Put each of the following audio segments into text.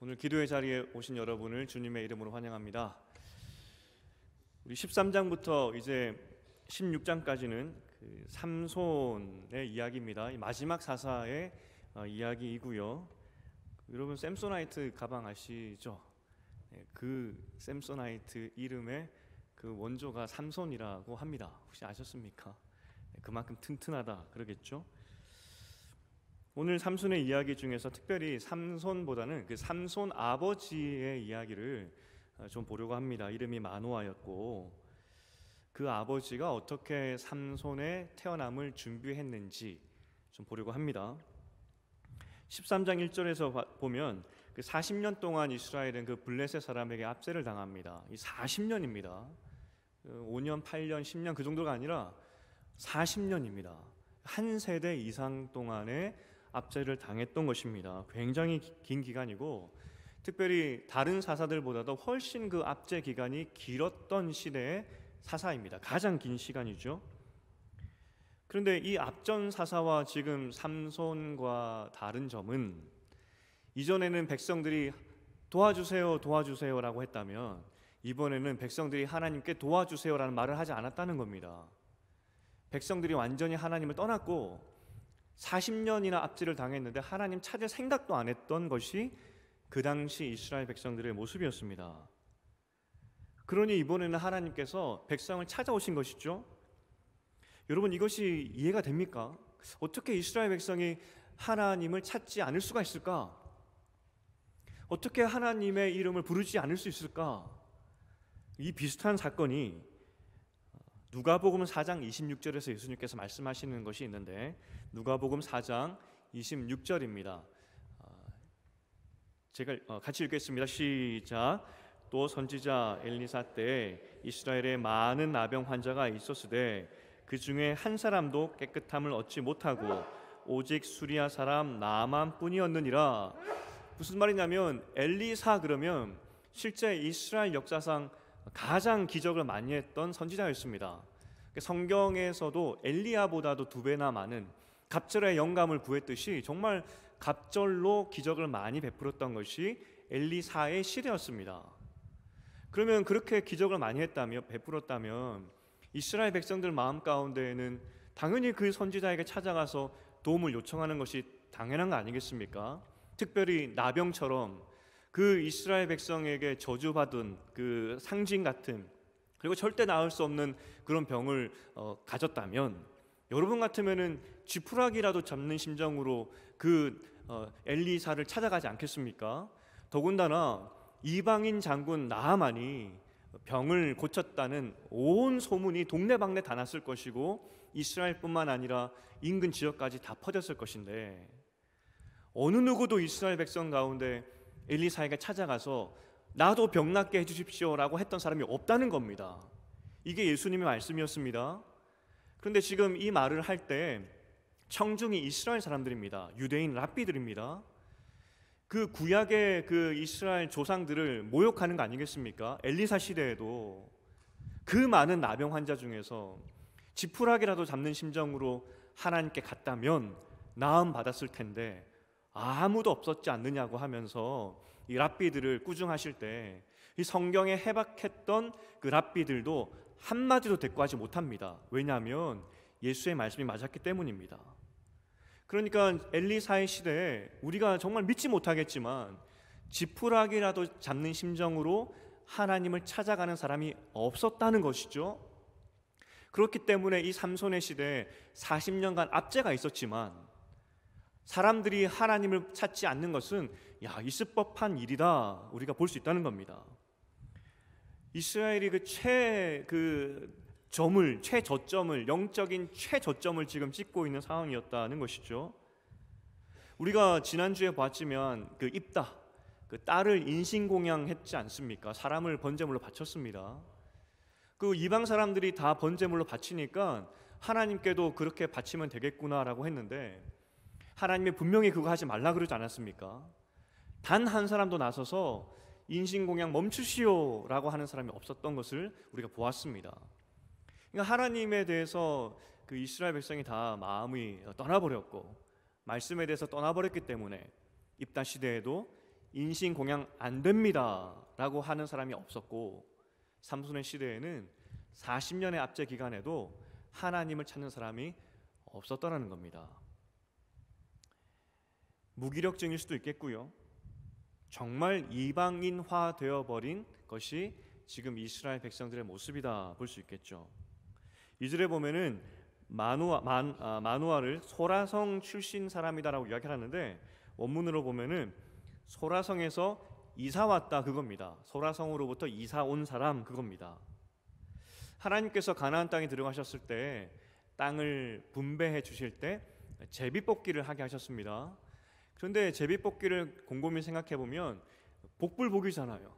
오늘 기도의 자리에 오신 여러분을 주님의 이름으로 환영합니다. 우리 13장부터 이제 16장까지는 그 삼손의 이야기입니다. 이 마지막 사사의 이야기이고요. 여러분 샘소나이트 가방 아시죠? 그 샘소나이트 이름의 그 원조가 삼손이라고 합니다. 혹시 아셨습니까? 그만큼 튼튼하다 그러겠죠? 오늘 삼손의 이야기 중에서 특별히 삼손보다는 그 삼손 아버지의 이야기를 좀 보려고 합니다. 이름이 마노아였고 그 아버지가 어떻게 삼손의 태어남을 준비했는지 좀 보려고 합니다. 13장 1절에서 보면 그 40년 동안 이스라엘은 그 블레셋 사람에게 압제를 당합니다. 이 40년입니다. 5년, 8년, 10년 그 정도가 아니라 40년입니다. 한 세대 이상 동안의 압제를 당했던 것입니다. 굉장히 긴 기간이고 특별히 다른 사사들보다도 훨씬 그 압제 기간이 길었던 시대의 사사입니다. 가장 긴 시간이죠. 그런데 이 앞전 사사와 지금 삼손과 다른 점은 이전에는 백성들이 도와주세요 도와주세요라고 했다면 이번에는 백성들이 하나님께 도와주세요라는 말을 하지 않았다는 겁니다. 백성들이 완전히 하나님을 떠났고 40년이나 압제를 당했는데 하나님 찾을 생각도 안 했던 것이 그 당시 이스라엘 백성들의 모습이었습니다. 그러니 이번에는 하나님께서 백성을 찾아오신 것이죠. 여러분 이것이 이해가 됩니까? 어떻게 이스라엘 백성이 하나님을 찾지 않을 수가 있을까? 어떻게 하나님의 이름을 부르지 않을 수 있을까? 이 비슷한 사건이 누가복음 4장 26절에서 예수님께서 말씀하시는 것이 있는데 누가복음 4장 26절입니다. 제가 같이 읽겠습니다. 시작. 또 선지자 엘리사 때 이스라엘에 많은 나병 환자가 있었으되 그 중에 한 사람도 깨끗함을 얻지 못하고 오직 수리아 사람 나만뿐이었느니라. 무슨 말이냐면 엘리사 그러면 실제 이스라엘 역사상 가장 기적을 많이 했던 선지자였습니다. 성경에서도 엘리야보다도 2배나 많은 갑절의 영감을 구했듯이 정말 갑절로 기적을 많이 베풀었던 것이 엘리사의 시대였습니다. 그러면 그렇게 기적을 많이 했다며 베풀었다면 이스라엘 백성들 마음 가운데에는 당연히 그 선지자에게 찾아가서 도움을 요청하는 것이 당연한 거 아니겠습니까? 특별히 나병처럼 그 이스라엘 백성에게 저주받은 그 상징 같은 그리고 절대 나을 수 없는 그런 병을 가졌다면 여러분 같으면은 쥐푸라기라도 잡는 심정으로 그 엘리사를 찾아가지 않겠습니까? 더군다나 이방인 장군 나하만이 병을 고쳤다는 온 소문이 동네방네 다 났을 것이고 이스라엘뿐만 아니라 인근 지역까지 다 퍼졌을 것인데 어느 누구도 이스라엘 백성 가운데 엘리사에게 찾아가서 나도 병 낫게 해주십시오라고 했던 사람이 없다는 겁니다. 이게 예수님의 말씀이었습니다. 그런데 지금 이 말을 할 때 청중이 이스라엘 사람들입니다. 유대인 랍비들입니다. 그 구약의 그 이스라엘 조상들을 모욕하는 거 아니겠습니까? 엘리사 시대에도 그 많은 나병 환자 중에서 지푸라기라도 잡는 심정으로 하나님께 갔다면 나음 받았을 텐데 아무도 없었지 않느냐고 하면서 이 랍비들을 꾸중하실 때 이 성경에 해박했던 그 랍비들도 한마디도 대꾸하지 못합니다. 왜냐하면 예수의 말씀이 맞았기 때문입니다. 그러니까 엘리사의 시대에 우리가 정말 믿지 못하겠지만 지푸라기라도 잡는 심정으로 하나님을 찾아가는 사람이 없었다는 것이죠. 그렇기 때문에 이 삼손의 시대에 40년간 압제가 있었지만 사람들이 하나님을 찾지 않는 것은 있을 법한 일이다 우리가 볼 수 있다는 겁니다. 이스라엘이 최저점을 영적인 최저점을 지금 찍고 있는 상황이었다는 것이죠. 우리가 지난주에 봤지만 그 입다 그 딸을 인신공양했지 않습니까? 사람을 번제물로 바쳤습니다. 그 이방 사람들이 다 번제물로 바치니까 하나님께도 그렇게 바치면 되겠구나라고 했는데 하나님이 분명히 그거 하지 말라 그러지 않았습니까? 단 한 사람도 나서서 인신공양 멈추시오라고 하는 사람이 없었던 것을 우리가 보았습니다. 그러니까 하나님에 대해서 그 이스라엘 백성이 다 마음이 떠나버렸고 말씀에 대해서 떠나버렸기 때문에 입다 시대에도 인신공양 안 됩니다 라고 하는 사람이 없었고, 삼손의 시대에는 40년의 압제 기간에도 하나님을 찾는 사람이 없었더라는 겁니다. 무기력증일 수도 있겠고요. 정말 이방인화 되어버린 것이 지금 이스라엘 백성들의 모습이다 볼 수 있겠죠. 2절에 보면은 마누아를 소라성 출신 사람이다라고 이야기하는데, 원문으로 보면은 소라성에서 이사 왔다 그겁니다. 소라성으로부터 이사 온 사람 그겁니다. 하나님께서 가나안 땅에 들어가셨을 때 땅을 분배해 주실 때 제비뽑기를 하게 하셨습니다. 그런데 제비뽑기를 곰곰이 생각해 보면 복불복이잖아요.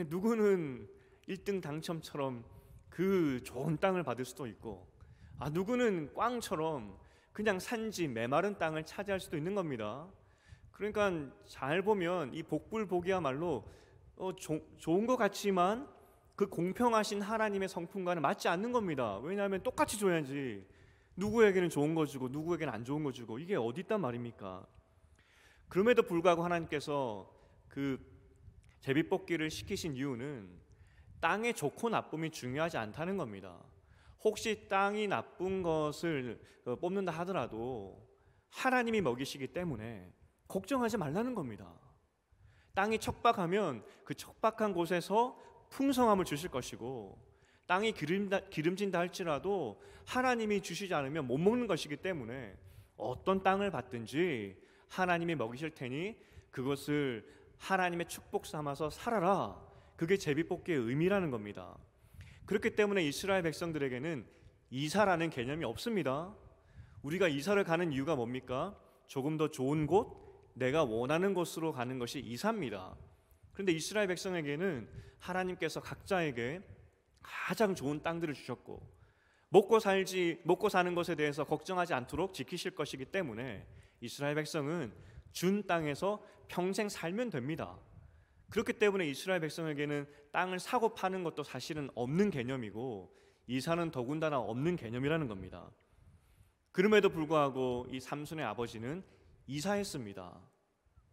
누구는 1등 당첨처럼 그 좋은 땅을 받을 수도 있고, 누구는 꽝처럼 그냥 산지 메마른 땅을 차지할 수도 있는 겁니다. 그러니까 잘 보면 이 복불복이야말로 좋은 것 같지만 그 공평하신 하나님의 성품과는 맞지 않는 겁니다. 왜냐하면 똑같이 줘야지, 누구에게는 좋은 거 주고 누구에게는 안 좋은 거 주고, 이게 어디 있단 말입니까? 그럼에도 불구하고 하나님께서 그 제비뽑기를 시키신 이유는 땅의 좋고 나쁨이 중요하지 않다는 겁니다. 혹시 땅이 나쁜 것을 뽑는다 하더라도 하나님이 먹이시기 때문에 걱정하지 말라는 겁니다. 땅이 척박하면 그 척박한 곳에서 풍성함을 주실 것이고, 땅이 기름진다 할지라도 하나님이 주시지 않으면 못 먹는 것이기 때문에 어떤 땅을 받든지 하나님이 먹이실 테니 그것을 하나님의 축복 삼아서 살아라. 그게 제비뽑기의 의미라는 겁니다. 그렇기 때문에 이스라엘 백성들에게는 이사라는 개념이 없습니다. 우리가 이사를 가는 이유가 뭡니까? 조금 더 좋은 곳, 내가 원하는 곳으로 가는 것이 이사입니다. 그런데 이스라엘 백성에게는 하나님께서 각자에게 가장 좋은 땅들을 주셨고, 먹고 사는 것에 대해서 걱정하지 않도록 지키실 것이기 때문에 이스라엘 백성은 준 땅에서 평생 살면 됩니다. 그렇기 때문에 이스라엘 백성에게는 땅을 사고 파는 것도 사실은 없는 개념이고, 이사는 더군다나 없는 개념이라는 겁니다. 그럼에도 불구하고 이 삼손의 아버지는 이사했습니다.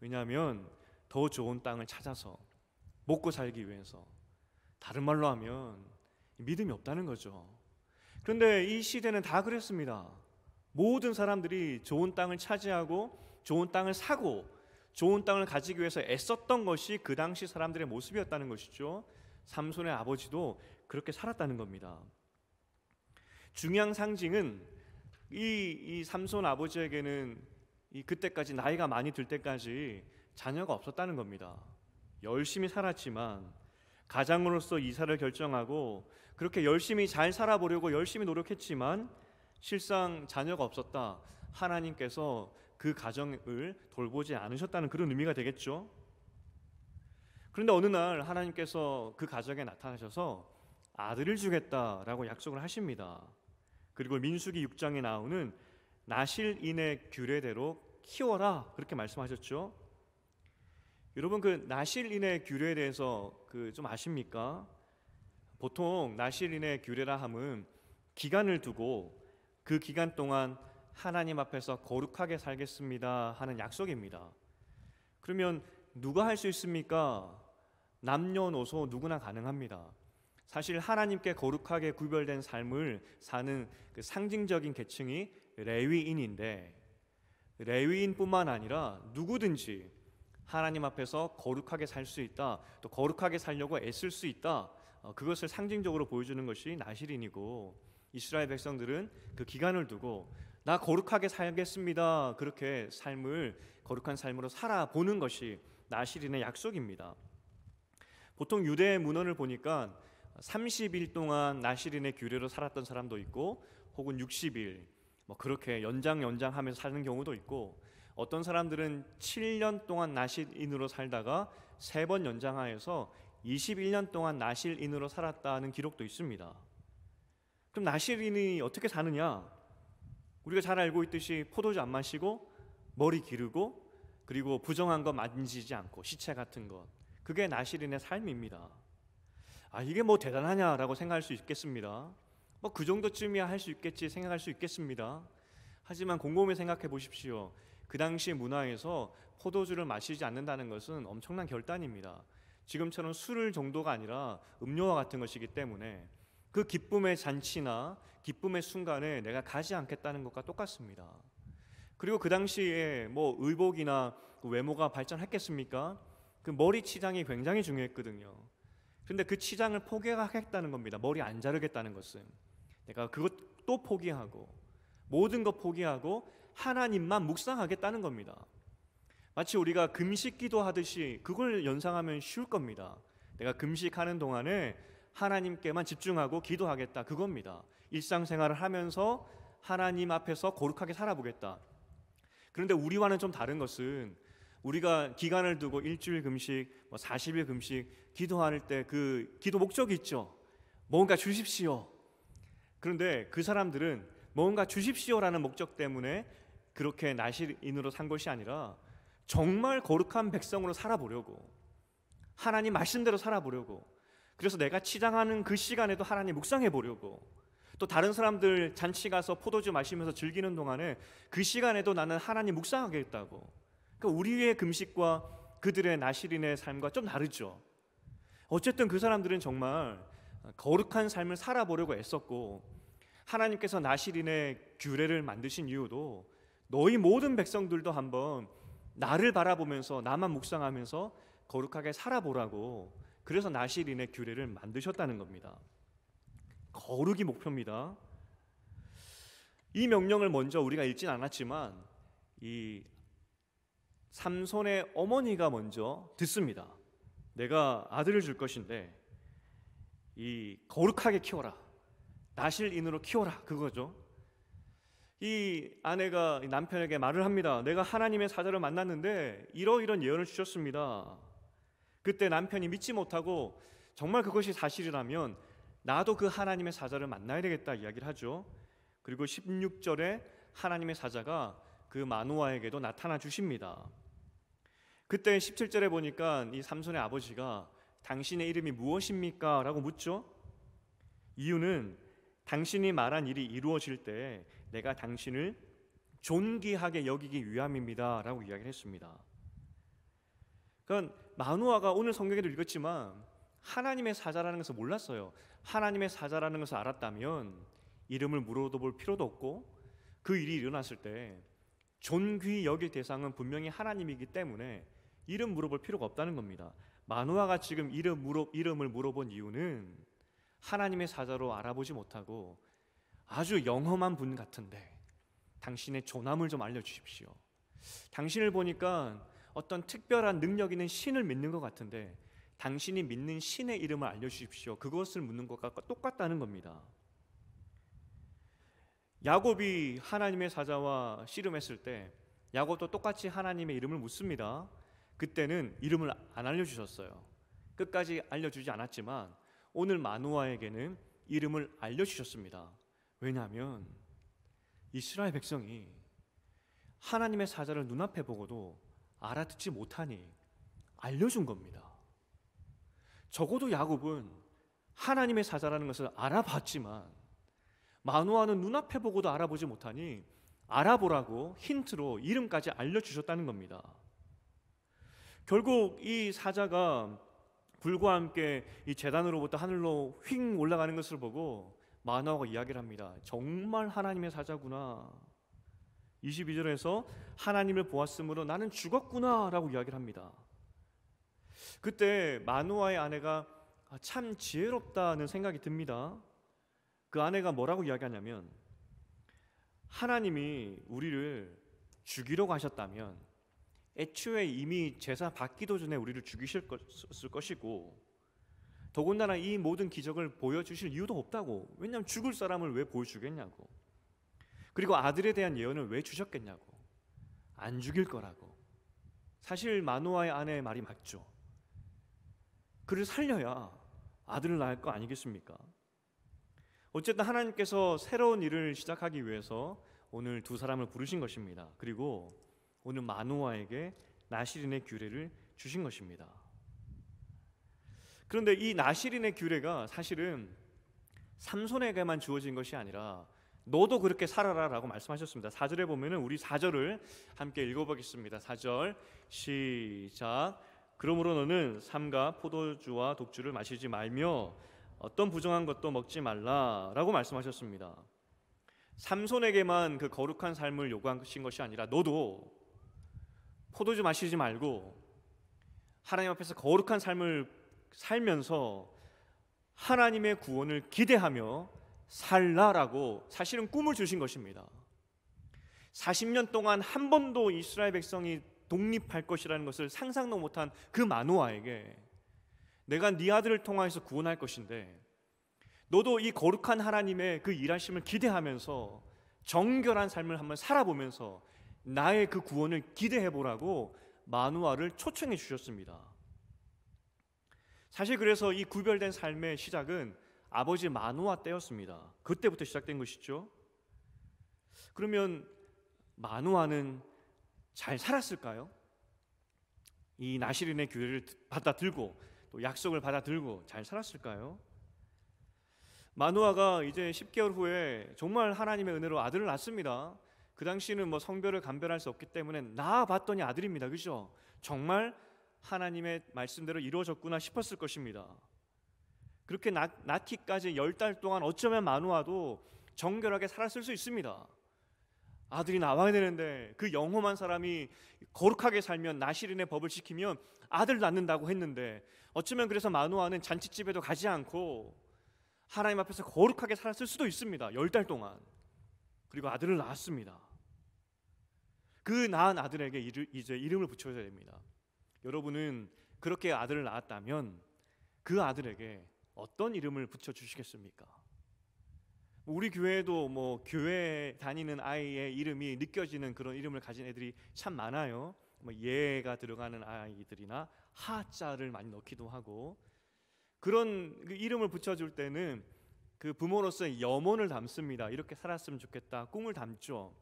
왜냐하면 더 좋은 땅을 찾아서 먹고 살기 위해서, 다른 말로 하면 믿음이 없다는 거죠. 그런데 이 시대는 다 그랬습니다. 모든 사람들이 좋은 땅을 차지하고 좋은 땅을 사고 좋은 땅을 가지기 위해서 애썼던 것이 그 당시 사람들의 모습이었다는 것이죠. 삼손의 아버지도 그렇게 살았다는 겁니다. 중요한 상징은 이 삼손 아버지에게는 그때까지 나이가 많이 들 때까지 자녀가 없었다는 겁니다. 열심히 살았지만, 가장으로서 이사를 결정하고 그렇게 열심히 잘 살아보려고 열심히 노력했지만 실상 자녀가 없었다. 하나님께서 그 가정을 돌보지 않으셨다는 그런 의미가 되겠죠. 그런데 어느 날 하나님께서 그 가정에 나타나셔서 아들을 주겠다라고 약속을 하십니다. 그리고 민수기 6장에 나오는 나실인의 규례대로 키워라 그렇게 말씀하셨죠. 여러분, 그 나실인의 규례에 대해서 좀 아십니까? 보통 나실인의 규례라 함은 기간을 두고 그 기간 동안 하나님 앞에서 거룩하게 살겠습니다 하는 약속입니다. 그러면 누가 할 수 있습니까? 남녀노소 누구나 가능합니다. 사실 하나님께 거룩하게 구별된 삶을 사는 그 상징적인 계층이 레위인인데, 레위인뿐만 아니라 누구든지 하나님 앞에서 거룩하게 살 수 있다, 또 거룩하게 살려고 애쓸 수 있다, 그것을 상징적으로 보여주는 것이 나실인이고, 이스라엘 백성들은 그 기간을 두고 나 거룩하게 살겠습니다, 그렇게 삶을 거룩한 삶으로 살아보는 것이 나실인의 약속입니다. 보통 유대 문헌을 보니까 30일 동안 나실인의 규례로 살았던 사람도 있고, 혹은 60일 그렇게 연장하면서 사는 경우도 있고, 어떤 사람들은 7년 동안 나실인으로 살다가 3번 연장하여서 21년 동안 나실인으로 살았다는 기록도 있습니다. 그럼 나실인이 어떻게 사느냐? 우리가 잘 알고 있듯이 포도주 안 마시고 머리 기르고, 그리고 부정한 거 만지지 않고 시체 같은 것, 그게 나실인의 삶입니다. 이게 뭐 대단하냐라고 생각할 수 있겠습니다. 그 정도쯤이야 할 수 있겠지 생각할 수 있겠습니다. 하지만 곰곰이 생각해 보십시오. 그 당시 문화에서 포도주를 마시지 않는다는 것은 엄청난 결단입니다. 지금처럼 술 정도가 아니라 음료와 같은 것이기 때문에 그 기쁨의 잔치나 기쁨의 순간에 내가 가지 않겠다는 것과 똑같습니다. 그리고 그 당시에 뭐 의복이나 외모가 발전했겠습니까? 그 머리 치장이 굉장히 중요했거든요. 그런데 그 치장을 포기하겠다는 겁니다. 머리 안 자르겠다는 것은 내가 그것도 포기하고 모든 것 포기하고 하나님만 묵상하겠다는 겁니다. 마치 우리가 금식 기도하듯이 그걸 연상하면 쉬울 겁니다. 내가 금식하는 동안에 하나님께만 집중하고 기도하겠다, 그겁니다. 일상생활을 하면서 하나님 앞에서 거룩하게 살아보겠다. 그런데 우리와는 좀 다른 것은 우리가 기간을 두고 일주일 금식, 40일 금식 기도할 때 그 기도 목적이 있죠. 뭔가 주십시오. 그런데 그 사람들은 뭔가 주십시오라는 목적 때문에 그렇게 나실인으로 산 것이 아니라 정말 거룩한 백성으로 살아보려고, 하나님 말씀대로 살아보려고, 그래서 내가 치장하는 그 시간에도 하나님 묵상해 보려고, 또 다른 사람들 잔치 가서 포도주 마시면서 즐기는 동안에 그 시간에도 나는 하나님 묵상하겠다고. 그러니까 우리의 금식과 그들의 나실인의 삶과 좀 다르죠. 어쨌든 그 사람들은 정말 거룩한 삶을 살아보려고 애썼고, 하나님께서 나실인의 규례를 만드신 이유도 너희 모든 백성들도 한번 나를 바라보면서 나만 묵상하면서 거룩하게 살아보라고, 그래서 나실인의 규례를 만드셨다는 겁니다. 거룩이 목표입니다. 이 명령을 먼저 우리가 읽진 않았지만 이 삼손의 어머니가 먼저 듣습니다. 내가 아들을 줄 것인데 이 거룩하게 키워라, 나실인으로 키워라, 그거죠. 이 아내가 남편에게 말을 합니다. 내가 하나님의 사자를 만났는데 이러이런 예언을 주셨습니다. 그때 남편이 믿지 못하고 정말 그것이 사실이라면 나도 그 하나님의 사자를 만나야 되겠다 이야기를 하죠. 그리고 16절에 하나님의 사자가 그 마노아에게도 나타나 주십니다. 그때 17절에 보니까 이 삼손의 아버지가 당신의 이름이 무엇입니까? 라고 묻죠. 이유는 당신이 말한 일이 이루어질 때 내가 당신을 존귀하게 여기기 위함입니다 라고 이야기를 했습니다. 그러니까 마노아가 오늘 성경에도 읽었지만 하나님의 사자라는 것을 몰랐어요. 하나님의 사자라는 것을 알았다면 이름을 물어볼 필요도 없고 그 일이 일어났을 때 존귀 여길 대상은 분명히 하나님이기 때문에 이름 물어볼 필요가 없다는 겁니다. 마노아가 지금 이름을 물어본 이유는 하나님의 사자로 알아보지 못하고 아주 영험한 분 같은데 당신의 조남을 좀 알려주십시오. 당신을 보니까 어떤 특별한 능력 있는 신을 믿는 것 같은데 당신이 믿는 신의 이름을 알려주십시오. 그것을 묻는 것과 똑같다는 겁니다. 야곱이 하나님의 사자와 씨름했을 때 야곱도 똑같이 하나님의 이름을 묻습니다. 그때는 이름을 안 알려주셨어요. 끝까지 알려주지 않았지만 오늘 마노아에게는 이름을 알려주셨습니다. 왜냐하면 이스라엘 백성이 하나님의 사자를 눈앞에 보고도 알아듣지 못하니 알려준 겁니다. 적어도 야곱은 하나님의 사자라는 것을 알아봤지만 마노아는 눈앞에 보고도 알아보지 못하니 알아보라고 힌트로 이름까지 알려주셨다는 겁니다. 결국 이 사자가 불과 함께 이 제단으로부터 하늘로 휙 올라가는 것을 보고 마노아가 이야기를 합니다. 정말 하나님의 사자구나. 22절에서 하나님을 보았으므로 나는 죽었구나 라고 이야기를 합니다. 그때 마노아의 아내가 참 지혜롭다는 생각이 듭니다. 그 아내가 뭐라고 이야기하냐면 하나님이 우리를 죽이려고 하셨다면 애초에 이미 제사 받기도 전에 우리를 죽이셨을 것이고 더군다나 이 모든 기적을 보여주실 이유도 없다고. 왜냐하면 죽을 사람을 왜 보여주겠냐고. 그리고 아들에 대한 예언을 왜 주셨겠냐고. 안 죽일 거라고. 사실 마노아의 아내의 말이 맞죠. 그를 살려야 아들을 낳을 거 아니겠습니까? 어쨌든 하나님께서 새로운 일을 시작하기 위해서 오늘 두 사람을 부르신 것입니다. 그리고 오늘 마노아에게 나실인의 규례를 주신 것입니다. 그런데 이 나실인의 규례가 사실은 삼손에게만 주어진 것이 아니라 너도 그렇게 살아라라고 말씀하셨습니다. 4절에 보면은 우리 4절을 함께 읽어보겠습니다. 4절 시작. 그러므로 너는 삼가 포도주와 독주를 마시지 말며 어떤 부정한 것도 먹지 말라라고 말씀하셨습니다. 삼손에게만 그 거룩한 삶을 요구하신 것이 아니라 너도 포도주 마시지 말고 하나님 앞에서 거룩한 삶을 살면서 하나님의 구원을 기대하며 살라라고 사실은 꿈을 주신 것입니다. 40년 동안 한 번도 이스라엘 백성이 독립할 것이라는 것을 상상도 못한 그 마노아에게 내가 네 아들을 통하여서 구원할 것인데 너도 이 거룩한 하나님의 그 일하심을 기대하면서 정결한 삶을 한번 살아보면서 나의 그 구원을 기대해 보라고 마노아를 초청해 주셨습니다. 사실 그래서 이 구별된 삶의 시작은 아버지 마노아 때였습니다. 그때부터 시작된 것이죠. 그러면 마노아는 잘 살았을까요? 이 나실인의 교회를 받아들고 또 약속을 받아들고 잘 살았을까요? 마노아가 이제 10개월 후에 정말 하나님의 은혜로 아들을 낳습니다. 그 당시는 뭐 성별을 감별할 수 없기 때문에 낳아봤더니 아들입니다. 그죠? 정말 하나님의 말씀대로 이루어졌구나 싶었을 것입니다. 그렇게 낳기까지 10달 동안 어쩌면 마노아도 정결하게 살았을 수 있습니다. 아들이 나와야 되는데 그 영험한 사람이 거룩하게 살면 나실인의 법을 지키면 아들 낳는다고 했는데 어쩌면 그래서 마노아는 잔치집에도 가지 않고 하나님 앞에서 거룩하게 살았을 수도 있습니다. 10달 동안. 그리고 아들을 낳았습니다. 그 낳은 아들에게 이제 이름을 붙여야 됩니다. 여러분은 그렇게 아들을 낳았다면 그 아들에게 어떤 이름을 붙여주시겠습니까? 우리 교회에도 뭐 교회 다니는 아이의 이름이 느껴지는 그런 이름을 가진 애들이 참 많아요. 뭐 예가 들어가는 아이들이나 하자를 많이 넣기도 하고 그런 그 이름을 붙여줄 때는 그 부모로서의 염원을 담습니다. 이렇게 살았으면 좋겠다. 꿈을 담죠.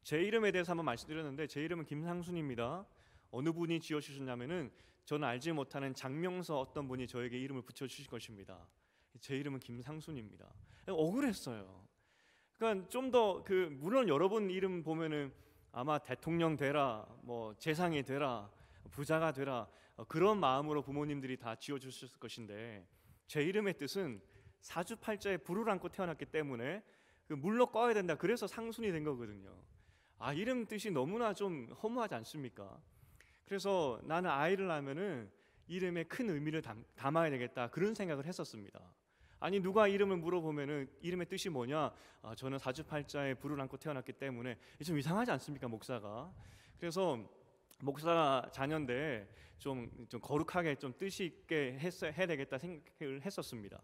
제 이름에 대해서 한번 말씀드렸는데 제 이름은 김상순입니다. 어느 분이 지어주셨냐면은 저는 알지 못하는 장명서 어떤 분이 저에게 이름을 붙여주신 것입니다. 제 이름은 김상순입니다. 억울했어요. 그러니까 좀 더 그 물론 여러분 이름 보면은 아마 대통령 되라, 뭐 재상이 되라, 부자가 되라 그런 마음으로 부모님들이 다 지어주셨을 것인데 제 이름의 뜻은 사주팔자에 불을 안고 태어났기 때문에 그 물러 꺼야 된다. 그래서 상순이 된 거거든요. 아 이름 뜻이 너무나 좀 허무하지 않습니까? 그래서 나는 아이를 낳으면은 이름에 큰 의미를 담아야 되겠다 그런 생각을 했었습니다. 아니 누가 이름을 물어보면은 이름의 뜻이 뭐냐? 아, 저는 사주팔자에 불을 안고 태어났기 때문에 좀 이상하지 않습니까, 목사가? 그래서 목사 자녀인데 좀 거룩하게 좀 뜻 있게 해야 되겠다 생각을 했었습니다.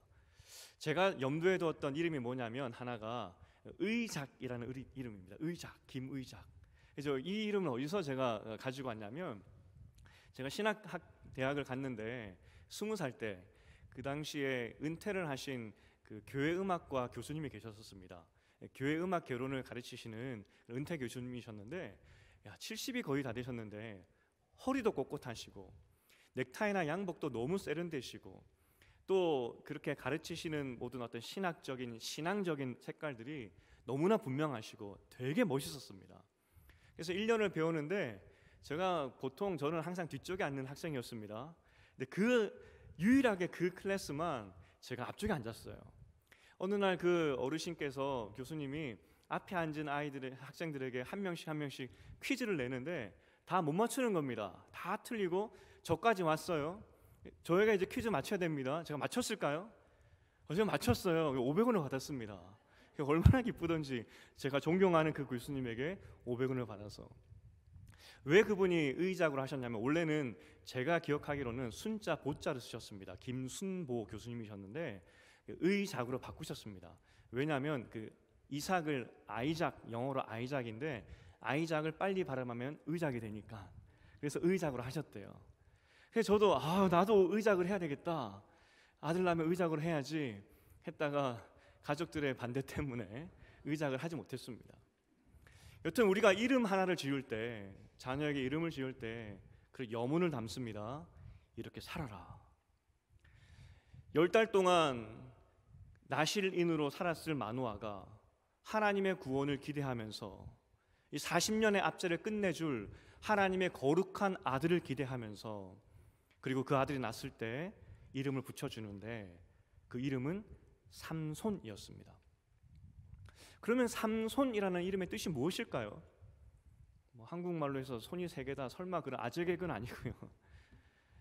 제가 염두에 두었던 이름이 뭐냐면 하나가 의작이라는 이름입니다. 의작, 김의작. 그래서 이 이름을 어디서 제가 가지고 왔냐면 제가 신학학 대학을 갔는데 20살 때 그 당시에 은퇴를 하신 그 교회 음악과 교수님이 계셨었습니다. 교회 음악 개론을 가르치시는 은퇴 교수님이셨는데 70이 거의 다 되셨는데 허리도 꼿꼿하시고 넥타이나 양복도 너무 세련되시고 또 그렇게 가르치시는 모든 어떤 신앙적인 색깔들이 너무나 분명하시고 되게 멋있었습니다. 그래서 1년을 배우는데 제가 보통 저는 항상 뒤쪽에 앉는 학생이었습니다. 근데 유일하게 그 클래스만 제가 앞쪽에 앉았어요. 어느 날 그 어르신께서 교수님이 앞에 앉은 학생들에게 한 명씩 퀴즈를 내는데 다 못 맞추는 겁니다. 다 틀리고 저까지 왔어요. 저희가 이제 퀴즈 맞춰야 됩니다. 제가 맞췄을까요? 제가 맞췄어요. 500원을 받았습니다. 얼마나 기쁘던지 제가 존경하는 그 교수님에게 500원을 받아서. 왜 그분이 의작으로 하셨냐면 원래는 제가 기억하기로는 순자 보자를 쓰셨습니다. 김순보 교수님이셨는데 의작으로 바꾸셨습니다. 왜냐하면 그 이삭을 아이작, 영어로 아이작인데 아이작을 빨리 발음하면 의작이 되니까 그래서 의작으로 하셨대요. 그래서 저도 나도 의작을 해야 되겠다. 아들 낳으면 의작을 해야지 했다가 가족들의 반대 때문에 의작을 하지 못했습니다. 여튼 우리가 이름 하나를 지을 때 자녀에게 이름을 지을 때 그 염원을 담습니다. 이렇게 살아라. 10달 동안 나실인으로 살았을 마노아가 하나님의 구원을 기대하면서 이 40년의 압제를 끝내줄 하나님의 거룩한 아들을 기대하면서, 그리고 그 아들이 낳았을 때 이름을 붙여주는데 그 이름은 삼손이었습니다. 그러면 삼손이라는 이름의 뜻이 무엇일까요? 한국말로 해서 손이 세 개다, 설마 그런 아재 개그는 아니고요.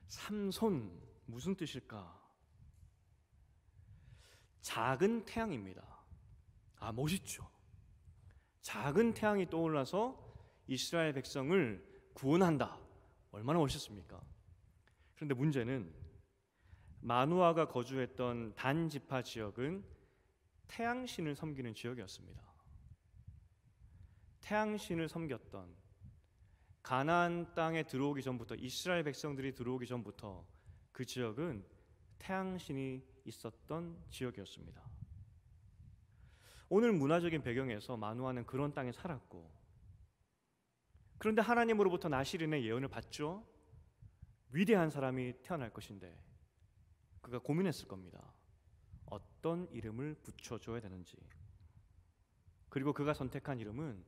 삼손, 무슨 뜻일까? 작은 태양입니다. 멋있죠. 작은 태양이 떠올라서 이스라엘 백성을 구원한다. 얼마나 멋있습니까? 그런데 문제는 마누아가 거주했던 단 지파 지역은 태양신을 섬기는 지역이었습니다. 태양신을 섬겼던, 가나안 땅에 들어오기 전부터, 이스라엘 백성들이 들어오기 전부터 그 지역은 태양신이 있었던 지역이었습니다. 오늘 문화적인 배경에서 마누아는 그런 땅에 살았고, 그런데 하나님으로부터 나실인의 예언을 받죠. 위대한 사람이 태어날 것인데 그가 고민했을 겁니다. 어떤 이름을 붙여줘야 되는지. 그리고 그가 선택한 이름은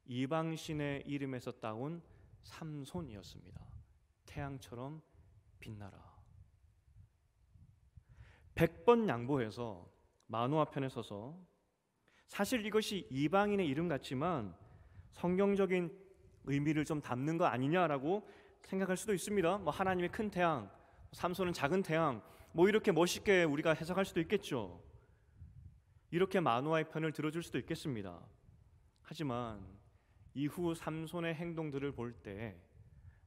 이방신의 이름에서 따온 삼손이었습니다. 태양처럼 빛나라. 100번 양보해서 마누아 편에 서서, 사실 이것이 이방인의 이름 같지만 성경적인 의미를 좀 담는 거 아니냐라고 생각할 수도 있습니다. 하나님의 큰 태양, 삼손은 작은 태양, 이렇게 멋있게 우리가 해석할 수도 있겠죠. 이렇게 마누아의 편을 들어줄 수도 있겠습니다. 하지만 이후 삼손의 행동들을 볼 때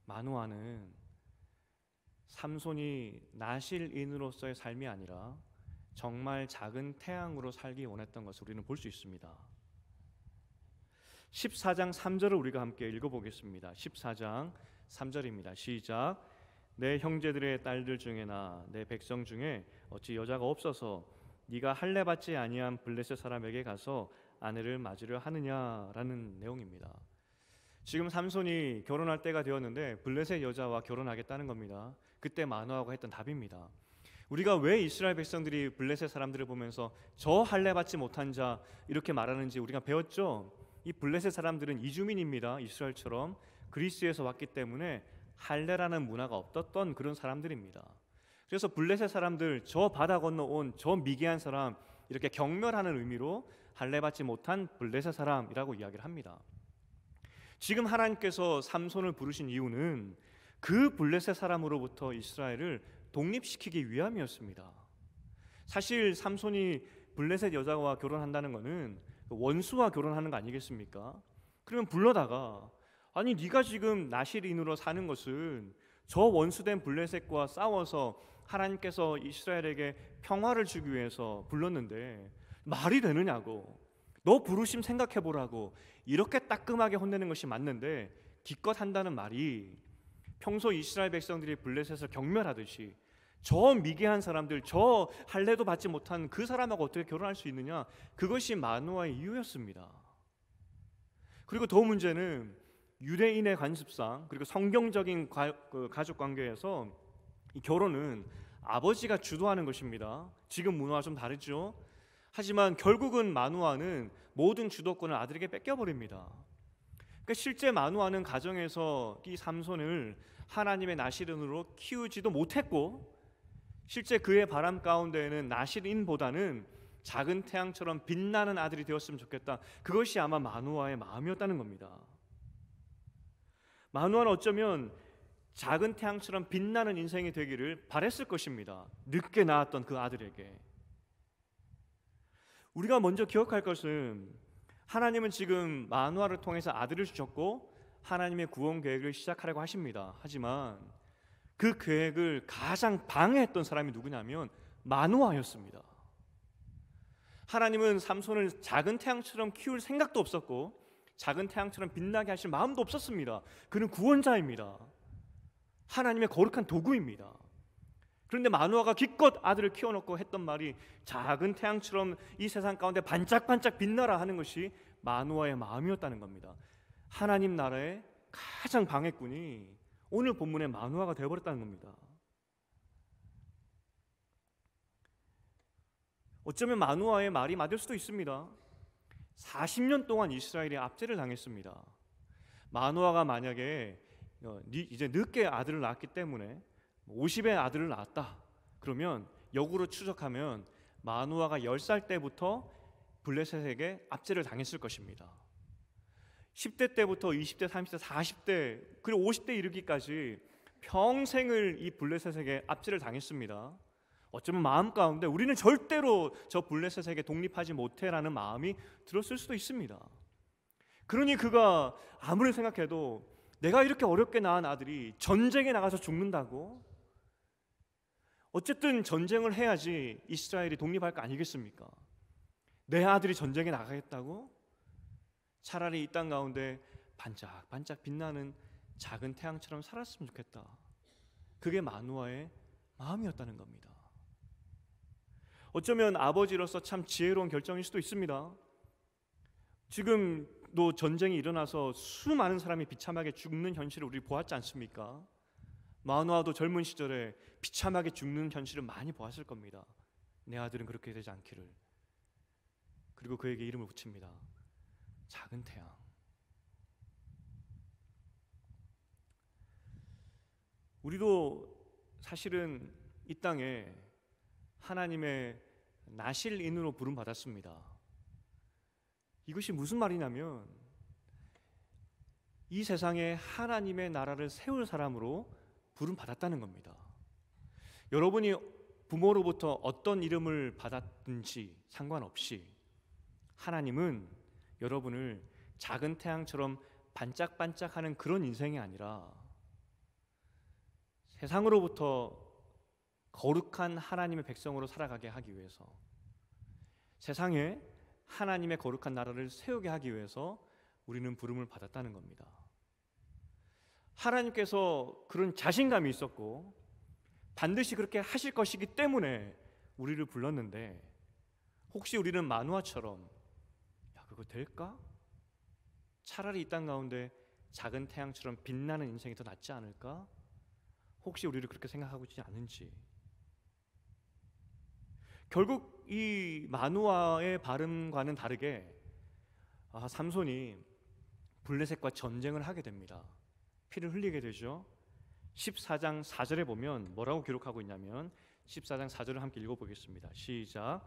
마누아는 삼손이 나실인으로서의 삶이 아니라 정말 작은 태양으로 살기 원했던 것을 우리는 볼 수 있습니다. 14장 3절을 우리가 함께 읽어보겠습니다. 14장 3절입니다. 시작. 내 형제들의 딸들 중에나 내 백성 중에 어찌 여자가 없어서 네가 할례 받지 아니한 블레셋 사람에게 가서 아내를 맞으려 하느냐라는 내용입니다. 지금 삼손이 결혼할 때가 되었는데 블레셋 여자와 결혼하겠다는 겁니다. 그때 마누아가 했던 답입니다. 우리가 왜 이스라엘 백성들이 블레셋 사람들을 보면서 저 할례 받지 못한 자 이렇게 말하는지 우리가 배웠죠. 이 블레셋 사람들은 이주민입니다. 이스라엘처럼 그리스에서 왔기 때문에 할례라는 문화가 없었던 그런 사람들입니다. 그래서 블레셋 사람들, 저 바다 건너온 저 미개한 사람, 이렇게 경멸하는 의미로 할례 받지 못한 블레셋 사람이라고 이야기를 합니다. 지금 하나님께서 삼손을 부르신 이유는 그 블레셋 사람으로부터 이스라엘을 독립시키기 위함이었습니다. 사실 삼손이 블레셋 여자와 결혼한다는 것은 원수와 결혼하는 거 아니겠습니까? 그러면 불러다가, 아니 네가 지금 나실인으로 사는 것은 저 원수된 블레셋과 싸워서 하나님께서 이스라엘에게 평화를 주기 위해서 불렀는데 말이 되느냐고, 너 부르심 생각해보라고 이렇게 따끔하게 혼내는 것이 맞는데, 기껏 한다는 말이 평소 이스라엘 백성들이 블레셋을 경멸하듯이 저 미개한 사람들, 저 할례도 받지 못한 그 사람하고 어떻게 결혼할 수 있느냐, 그것이 마누아의 이유였습니다. 그리고 더 문제는 유대인의 관습상, 그리고 성경적인 가족 관계에서 이 결혼은 아버지가 주도하는 것입니다. 지금 문화와 좀 다르죠. 하지만 결국은 마누아는 모든 주도권을 아들에게 뺏겨버립니다. 그러니까 실제 마누아는 가정에서 이 삼손을 하나님의 나실인으로 키우지도 못했고, 실제 그의 바람 가운데에는 나실인보다는 작은 태양처럼 빛나는 아들이 되었으면 좋겠다, 그것이 아마 마누아의 마음이었다는 겁니다. 마누아는 어쩌면 작은 태양처럼 빛나는 인생이 되기를 바랬을 것입니다. 늦게 낳았던 그 아들에게. 우리가 먼저 기억할 것은, 하나님은 지금 마누아를 통해서 아들을 주셨고 하나님의 구원 계획을 시작하려고 하십니다. 하지만 그 계획을 가장 방해했던 사람이 누구냐면 마누아였습니다. 하나님은 삼손을 작은 태양처럼 키울 생각도 없었고 작은 태양처럼 빛나게 하실 마음도 없었습니다. 그는 구원자입니다. 하나님의 거룩한 도구입니다. 그런데 마누아가 기껏 아들을 키워놓고 했던 말이 작은 태양처럼 이 세상 가운데 반짝반짝 빛나라 하는 것이 마누아의 마음이었다는 겁니다. 하나님 나라의 가장 방해꾼이 오늘 본문의 마누아가 되어버렸다는 겁니다. 어쩌면 마누아의 말이 맞을 수도 있습니다. 40년 동안 이스라엘이 압제를 당했습니다. 마노아가 만약에 이제 늦게 아들을 낳았기 때문에 50의 아들을 낳았다 그러면 역으로 추적하면 마노아가 10살 때부터 블레셋에게 압제를 당했을 것입니다. 10대 때부터 20대, 30대, 40대 그리고 50대 이르기까지 평생을 이 블레셋에게 압제를 당했습니다. 어쩌면 마음 가운데 우리는 절대로 저 블레셋에게 독립하지 못해라는 마음이 들었을 수도 있습니다. 그러니 그가 아무리 생각해도 내가 이렇게 어렵게 낳은 아들이 전쟁에 나가서 죽는다고? 어쨌든 전쟁을 해야지 이스라엘이 독립할 거 아니겠습니까? 내 아들이 전쟁에 나가겠다고? 차라리 이 땅 가운데 반짝반짝 빛나는 작은 태양처럼 살았으면 좋겠다. 그게 마노아의 마음이었다는 겁니다. 어쩌면 아버지로서 참 지혜로운 결정일 수도 있습니다. 지금도 전쟁이 일어나서 수많은 사람이 비참하게 죽는 현실을 우리 보았지 않습니까? 마노아도 젊은 시절에 비참하게 죽는 현실을 많이 보았을 겁니다. 내 아들은 그렇게 되지 않기를. 그리고 그에게 이름을 붙입니다. 작은 태양. 우리도 사실은 이 땅에 하나님의 나실인으로 부름받았습니다. 이것이 무슨 말이냐면 이 세상에 하나님의 나라를 세울 사람으로 부름받았다는 겁니다. 여러분이 부모로부터 어떤 이름을 받았든지 상관없이 하나님은 여러분을 작은 태양처럼 반짝반짝하는 그런 인생이 아니라 세상으로부터 거룩한 하나님의 백성으로 살아가게 하기 위해서, 세상에 하나님의 거룩한 나라를 세우게 하기 위해서 우리는 부름을 받았다는 겁니다. 하나님께서 그런 자신감이 있었고 반드시 그렇게 하실 것이기 때문에 우리를 불렀는데, 혹시 우리는 마노아처럼 그거 될까? 차라리 이 땅 가운데 작은 태양처럼 빛나는 인생이 더 낫지 않을까? 혹시 우리를 그렇게 생각하고 있지 않은지. 결국 이 마노아의 발음과는 다르게 삼손이 블레셋과 전쟁을 하게 됩니다. 피를 흘리게 되죠. 14장 4절에 보면 뭐라고 기록하고 있냐면 14장 4절을 함께 읽어보겠습니다. 시작.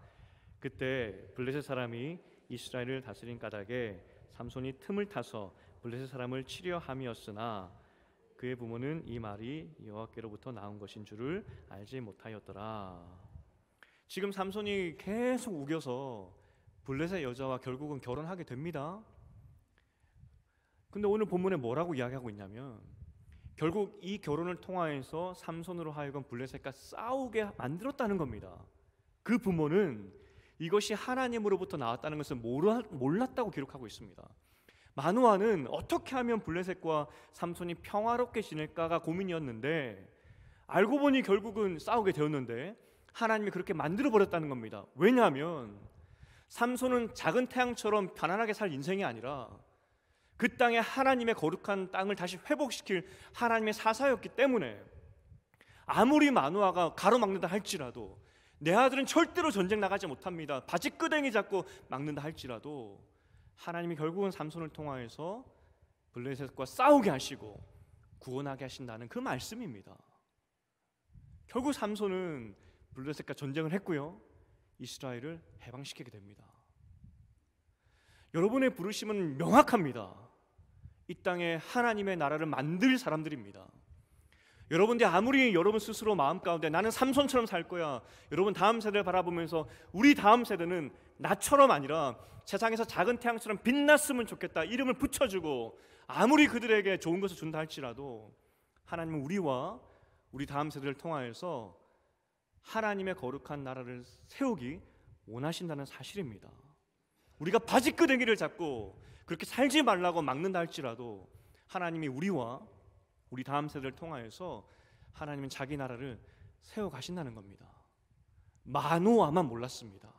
그때 블레셋 사람이 이스라엘을 다스린 까닭에 삼손이 틈을 타서 블레셋 사람을 치려 함이었으나 그의 부모는 이 말이 여호와께로부터 나온 것인 줄을 알지 못하였더라. 지금 삼손이 계속 우겨서 블레셋 여자와 결국은 결혼하게 됩니다. 근데 오늘 본문에 뭐라고 이야기하고 있냐면 결국 이 결혼을 통하여서 삼손으로 하여금 블레셋과 싸우게 만들었다는 겁니다. 그 부모는 이것이 하나님으로부터 나왔다는 것을 몰랐다고 기록하고 있습니다. 마노아는 어떻게 하면 블레셋과 삼손이 평화롭게 지낼까가 고민이었는데 알고 보니 결국은 싸우게 되었는데 하나님이 그렇게 만들어버렸다는 겁니다. 왜냐하면 삼손은 작은 태양처럼 편안하게 살 인생이 아니라 그 땅에 하나님의 거룩한 땅을 다시 회복시킬 하나님의 사사였기 때문에 아무리 마노아가 가로막는다 할지라도 내 아들은 절대로 전쟁 나가지 못합니다. 바지끄댕이 잡고 막는다 할지라도 하나님이 결국은 삼손을 통하여서 블레셋과 싸우게 하시고 구원하게 하신다는 그 말씀입니다. 결국 삼손은 블레셋과 전쟁을 했고요, 이스라엘을 해방시키게 됩니다. 여러분의 부르심은 명확합니다. 이 땅에 하나님의 나라를 만들 사람들입니다. 여러분들이 아무리 여러분 스스로 마음 가운데 나는 삼손처럼 살 거야, 여러분 다음 세대를 바라보면서 우리 다음 세대는 나처럼 아니라 세상에서 작은 태양처럼 빛났으면 좋겠다 이름을 붙여주고 아무리 그들에게 좋은 것을 준다 할지라도 하나님은 우리와 우리 다음 세대를 통하여서 하나님의 거룩한 나라를 세우기 원하신다는 사실입니다. 우리가 바지끄댕이를 잡고 그렇게 살지 말라고 막는다 할지라도 하나님이 우리와 우리 다음 세대를 통하여서 하나님은 자기 나라를 세워가신다는 겁니다. 마노아만 몰랐습니다.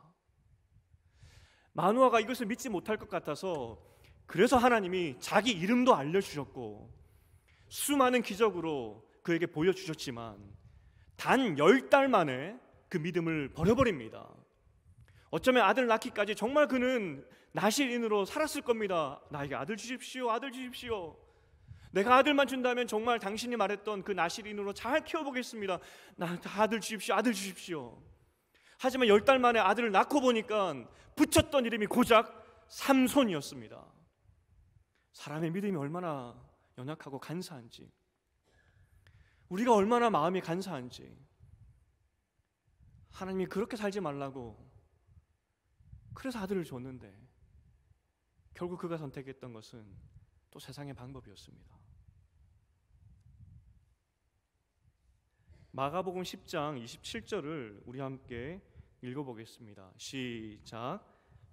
마노아가 이것을 믿지 못할 것 같아서 그래서 하나님이 자기 이름도 알려주셨고 수많은 기적으로 그에게 보여주셨지만 단 10달 만에 그 믿음을 버려버립니다. 어쩌면 아들 낳기까지 정말 그는 나실인으로 살았을 겁니다. 나에게 아들 주십시오, 아들 주십시오. 내가 아들만 준다면 정말 당신이 말했던 그 나실인으로 잘 키워보겠습니다. 나한테 아들 주십시오, 아들 주십시오. 하지만 10달 만에 아들을 낳고 보니까 붙였던 이름이 고작 삼손이었습니다. 사람의 믿음이 얼마나 연약하고 간사한지, 우리가 얼마나 마음이 간사한지, 하나님이 그렇게 살지 말라고 그래서 아들을 줬는데 결국 그가 선택했던 것은 또 세상의 방법이었습니다. 마가복음 10장 27절을 우리 함께 읽어보겠습니다. 시작.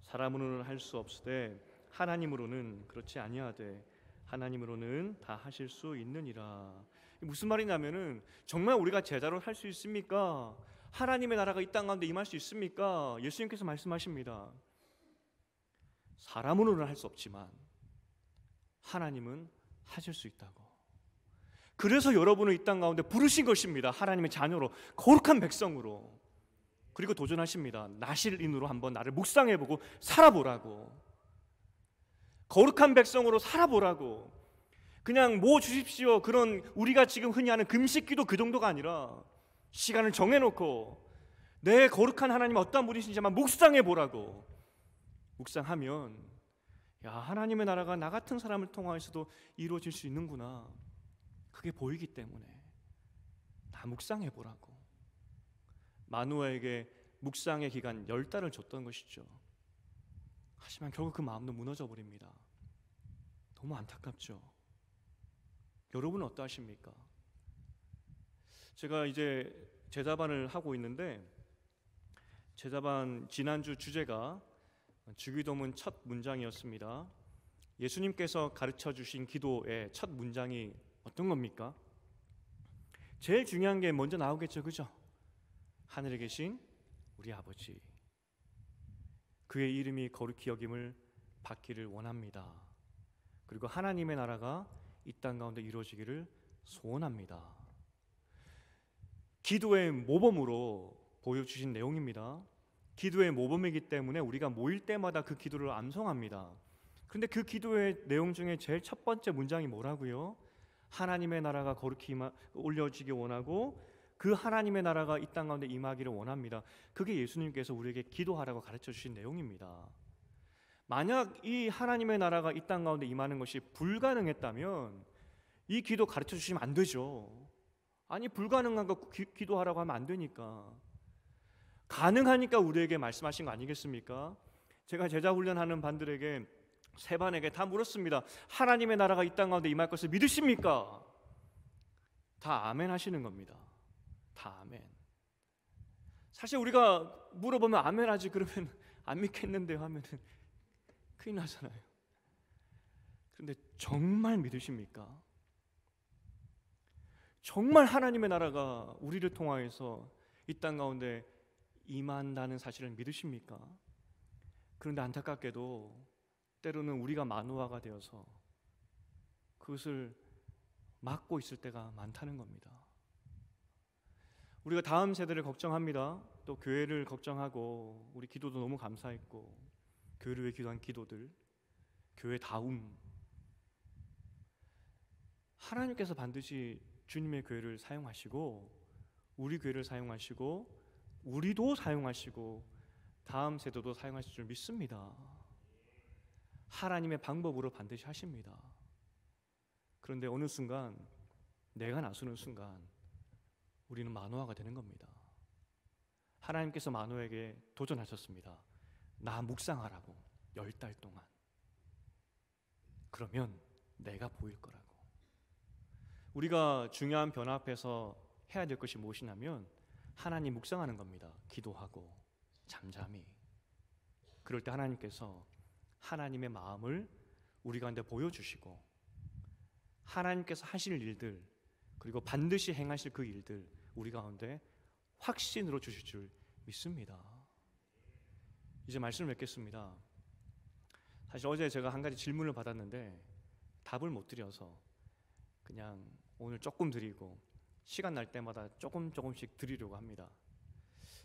사람으로는 할 수 없으되 하나님으로는 그렇지 아니하되 하나님으로는 다 하실 수 있느니라. 무슨 말이냐면은 정말 우리가 제자로 할 수 있습니까? 하나님의 나라가 이 땅 가운데 임할 수 있습니까? 예수님께서 말씀하십니다. 사람으로는 할 수 없지만 하나님은 하실 수 있다고. 그래서 여러분을 이 땅 가운데 부르신 것입니다. 하나님의 자녀로, 거룩한 백성으로. 그리고 도전하십니다. 나실인으로 한번 나를 묵상해보고 살아보라고. 거룩한 백성으로 살아보라고. 그냥 뭐 주십시오, 그런 우리가 지금 흔히 하는 금식기도 그 정도가 아니라 시간을 정해놓고 내 거룩한 하나님 어떤 분이신지만 묵상해보라고. 묵상하면 야, 하나님의 나라가 나 같은 사람을 통하여서도 이루어질 수 있는구나, 그게 보이기 때문에 다 묵상해보라고. 마누아에게 묵상의 기간 10달을 줬던 것이죠. 하지만 결국 그 마음도 무너져 버립니다. 너무 안타깝죠. 여러분은 어떠하십니까? 제가 이제 제자반을 하고 있는데, 제자반 지난주 주제가 주기도문 첫 문장이었습니다. 예수님께서 가르쳐 주신 기도의 첫 문장이 어떤 겁니까? 제일 중요한 게 먼저 나오겠죠, 그죠? 하늘에 계신 우리 아버지, 그의 이름이 거룩히 여김을 받기를 원합니다. 그리고 하나님의 나라가 이 땅 가운데 이루어지기를 소원합니다. 기도의 모범으로 보여주신 내용입니다. 기도의 모범이기 때문에 우리가 모일 때마다 그 기도를 암송합니다. 그런데 그 기도의 내용 중에 제일 첫 번째 문장이 뭐라고요? 하나님의 나라가 거룩히 올려지기 원하고 그 하나님의 나라가 이 땅 가운데 임하기를 원합니다. 그게 예수님께서 우리에게 기도하라고 가르쳐 주신 내용입니다. 만약 이 하나님의 나라가 이 땅 가운데 임하는 것이 불가능했다면 이 기도 가르쳐 주시면 안 되죠. 아니, 불가능한 거 기도하라고 하면 안 되니까. 가능하니까 우리에게 말씀하신 거 아니겠습니까? 제가 제자 훈련하는 반들에게, 세 반에게 다 물었습니다. 하나님의 나라가 이 땅 가운데 임할 것을 믿으십니까? 다 아멘 하시는 겁니다. 다 아멘. 사실 우리가 물어보면 아멘 하지, 그러면 안 믿겠는데요 하면은 큰일 나잖아요. 그런데 정말 믿으십니까? 정말 하나님의 나라가 우리를 통하여서 이 땅 가운데 임한다는 사실을 믿으십니까? 그런데 안타깝게도 때로는 우리가 만우아가 되어서 그것을 막고 있을 때가 많다는 겁니다. 우리가 다음 세대를 걱정합니다. 또 교회를 걱정하고, 우리 기도도 너무 감사했고, 교회를 위해 기도한 기도들, 교회다움, 하나님께서 반드시 주님의 교회를 사용하시고, 우리 교회를 사용하시고, 우리도 사용하시고, 다음 세대도 사용하실 줄 믿습니다. 하나님의 방법으로 반드시 하십니다. 그런데 어느 순간, 내가 나서는 순간 우리는 만호아가 되는 겁니다. 하나님께서 만호에게 도전하셨습니다. 나 묵상하라고 10달 동안. 그러면 내가 보일 거라고. 우리가 중요한 변화 앞에서 해야 될 것이 무엇이냐면 하나님 묵상하는 겁니다. 기도하고 잠잠히. 그럴 때 하나님께서 하나님의 마음을 우리 가운데 보여주시고, 하나님께서 하실 일들, 그리고 반드시 행하실 그 일들 우리 가운데 확신으로 주실 줄 믿습니다. 이제 말씀을 맺겠습니다. 사실 어제 제가 한 가지 질문을 받았는데 답을 못 드려서 그냥 오늘 조금 드리고 시간 날 때마다 조금씩 드리려고 합니다.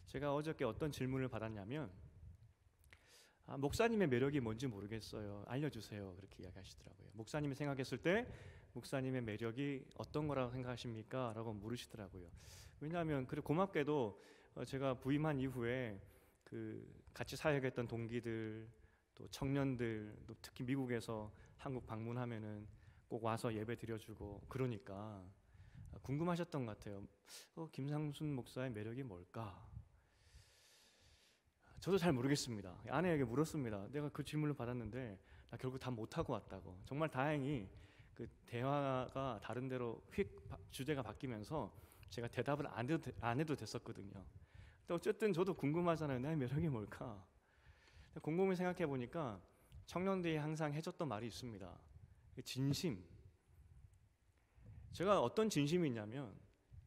제가 어저께 어떤 질문을 받았냐면, 목사님의 매력이 뭔지 모르겠어요. 알려주세요. 그렇게 이야기하시더라고요. 목사님이 생각했을 때 목사님의 매력이 어떤 거라고 생각하십니까? 라고 물으시더라고요. 왜냐하면 그래 고맙게도 제가 부임한 이후에 그 같이 사역했던 동기들 또 청년들 또 특히 미국에서 한국 방문하면은 꼭 와서 예배 드려주고 그러니까 궁금하셨던 것 같아요. 김상순 목사의 매력이 뭘까? 저도 잘 모르겠습니다. 아내에게 물었습니다. 내가 그 질문을 받았는데 나 결국 다 못하고 왔다고. 정말 다행히 그 대화가 다른 데로 주제가 바뀌면서 제가 대답을 안 해도 됐었거든요. 또 어쨌든 저도 궁금하잖아요. 내 매력이 뭘까? 곰곰이 생각해 보니까 청년들이 항상 해줬던 말이 있습니다. 진심. 제가 어떤 진심이 있냐면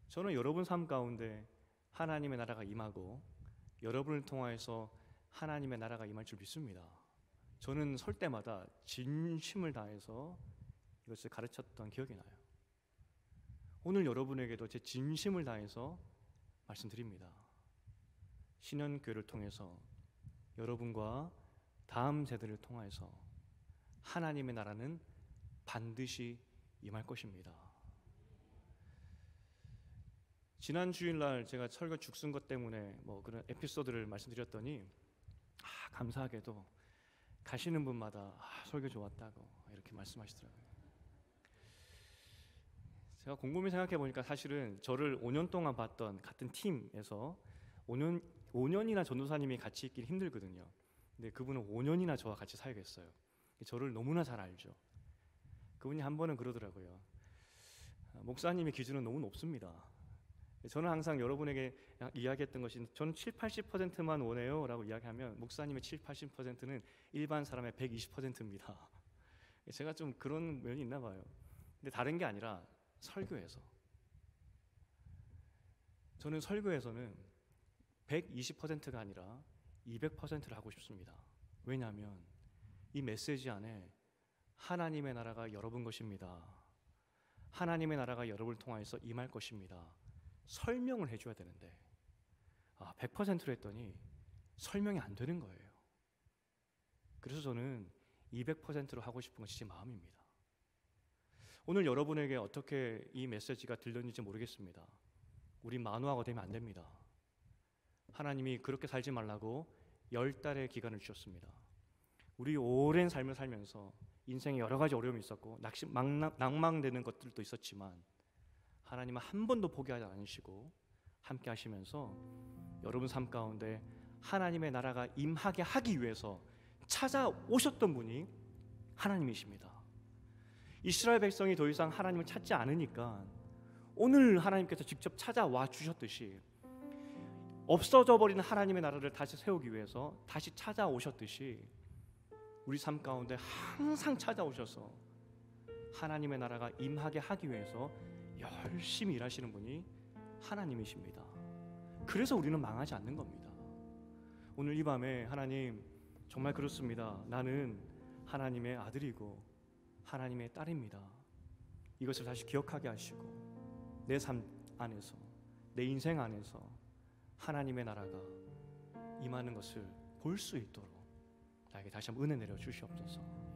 저는 여러분 삶 가운데 하나님의 나라가 임하고 여러분을 통하여서 하나님의 나라가 임할 줄 믿습니다. 저는 설 때마다 진심을 다해서 이것을 가르쳤던 기억이 나요. 오늘 여러분에게도 제 진심을 다해서 말씀드립니다. 신년교회를 통해서 여러분과 다음 세대를 통해서 하나님의 나라는 반드시 임할 것입니다. 지난 주일날 제가 설교 죽순 것 때문에 뭐 그런 에피소드를 말씀드렸더니 감사하게도 가시는 분마다 설교 좋았다고 이렇게 말씀하시더라고요. 제가 곰곰이 생각해 보니까 사실은 저를 5년 동안 봤던 같은 팀에서 5년이나 전도사님이 같이 있기 힘들거든요. 근데 그분은 5년이나 저와 같이 사역했어요. 저를 너무나 잘 알죠. 그분이 한 번은 그러더라고요. 목사님의 기준은 너무 높습니다. 저는 항상 여러분에게 이야기했던 것이 저는 70-80%만 원해요 라고 이야기하면 목사님의 70-80%는 일반 사람의 120%입니다. 제가 좀 그런 면이 있나 봐요. 근데 다른 게 아니라 설교에서 저는 설교에서는 120%가 아니라 200%를 하고 싶습니다. 왜냐하면 이 메시지 안에 하나님의 나라가 여러분 것입니다. 하나님의 나라가 여러분을 통하여서 임할 것입니다. 설명을 해줘야 되는데 100%로 했더니 설명이 안 되는 거예요. 그래서 저는 200%로 하고 싶은 것이 제 마음입니다. 오늘 여러분에게 어떻게 이 메시지가 들렸는지 모르겠습니다. 우리 만우하고 되면 안 됩니다. 하나님이 그렇게 살지 말라고 10달의 기간을 주셨습니다. 우리 오랜 삶을 살면서 인생에 여러 가지 어려움이 있었고 낭망되는 것들도 있었지만 하나님은 한 번도 포기하지 않으시고 함께 하시면서 여러분 삶 가운데 하나님의 나라가 임하게 하기 위해서 찾아오셨던 분이 하나님이십니다. 이스라엘 백성이 더 이상 하나님을 찾지 않으니까 오늘 하나님께서 직접 찾아와 주셨듯이 없어져 버린 하나님의 나라를 다시 세우기 위해서 다시 찾아오셨듯이 우리 삶 가운데 항상 찾아오셔서 하나님의 나라가 임하게 하기 위해서 열심히 일하시는 분이 하나님이십니다. 그래서 우리는 망하지 않는 겁니다. 오늘 이 밤에 하나님 정말 그렇습니다. 나는 하나님의 아들이고 하나님의 딸입니다. 이것을 다시 기억하게 하시고 내 삶 안에서 내 인생 안에서 하나님의 나라가 임하는 것을 볼 수 있도록 나에게 다시 한번 은혜 내려 주시옵소서.